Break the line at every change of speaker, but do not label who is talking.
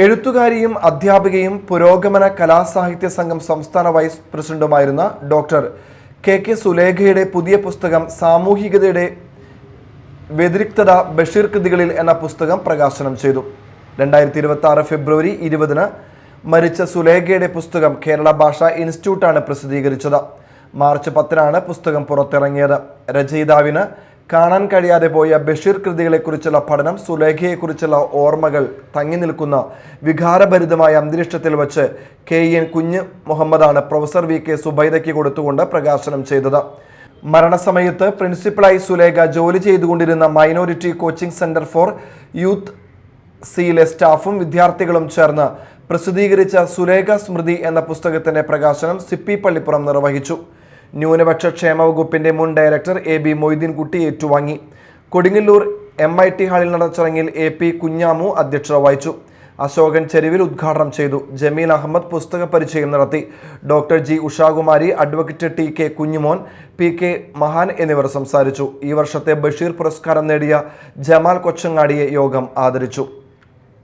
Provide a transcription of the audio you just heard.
എഴുത്തുകാരിയും അധ്യാപികയും പുരോഗമന കലാസാഹിത്യ സംഘം സംസ്ഥാന വൈസ് പ്രസിഡന്റുമായിരുന്ന ഡോക്ടർ കെ സുലേഖയുടെ പുതിയ പുസ്തകം സാമൂഹികതയുടെ വ്യതിരിക്തത ബഷീർ കൃതികളിൽ എന്ന പുസ്തകം പ്രകാശനം ചെയ്തു. 2026 ഫെബ്രുവരി 20 മരിച്ച സുലേഖയുടെ പുസ്തകം കേരള ഭാഷാ ഇൻസ്റ്റിറ്റ്യൂട്ടാണ് പ്രസിദ്ധീകരിച്ചത്. മാർച്ച് 10 പുസ്തകം പുറത്തിറങ്ങിയത്. രചയിതാവിന് കാണാൻ കഴിയാതെ പോയ ബഷീർ കൃതികളെക്കുറിച്ചുള്ള പഠനം, സുലേഖയെക്കുറിച്ചുള്ള ഓർമ്മകൾ തങ്ങി നിൽക്കുന്ന വികാരഭരിതമായ അന്തരീക്ഷത്തിൽ വച്ച് KN കുഞ്ഞ് മുഹമ്മദാണ് പ്രൊഫസർ VK സുബൈദയ്ക്ക് കൊടുത്തുകൊണ്ട് പ്രകാശനം ചെയ്തത്. മരണസമയത്ത് പ്രിൻസിപ്പലായി സുലേഖ ജോലി ചെയ്തുകൊണ്ടിരുന്ന minority coaching centre for youth സിയിലെ സ്റ്റാഫും വിദ്യാർത്ഥികളും ചേർന്ന് പ്രസിദ്ധീകരിച്ച സുലേഖ സ്മൃതി എന്ന പുസ്തകത്തിന്റെ പ്രകാശനം സിപ്പി പള്ളിപ്പുറം നിർവഹിച്ചു. ന്യൂനപക്ഷ ക്ഷേമ വകുപ്പിന്റെ മുൻ ഡയറക്ടർ AB മൊയ്തീൻകുട്ടി ഏറ്റുവാങ്ങി. കൊടുങ്ങല്ലൂർ MIT ഹാളിൽ നടന്ന ചടങ്ങിൽ AP കുഞ്ഞാമു അധ്യക്ഷത വഹിച്ചു. അശോകൻ ചെരുവിൽ ഉദ്ഘാടനം ചെയ്തു. ജമീൽ അഹമ്മദ് പുസ്തക പരിചയം നടത്തി. Doctor G Ushakumari, advocate TK Kunjumon, PK മഹാൻ എന്നിവർ സംസാരിച്ചു. ഈ വർഷത്തെ ബഷീർ പുരസ്കാരം നേടിയ ജമാൽ കൊച്ചങ്ങാടിയെ യോഗം ആദരിച്ചു.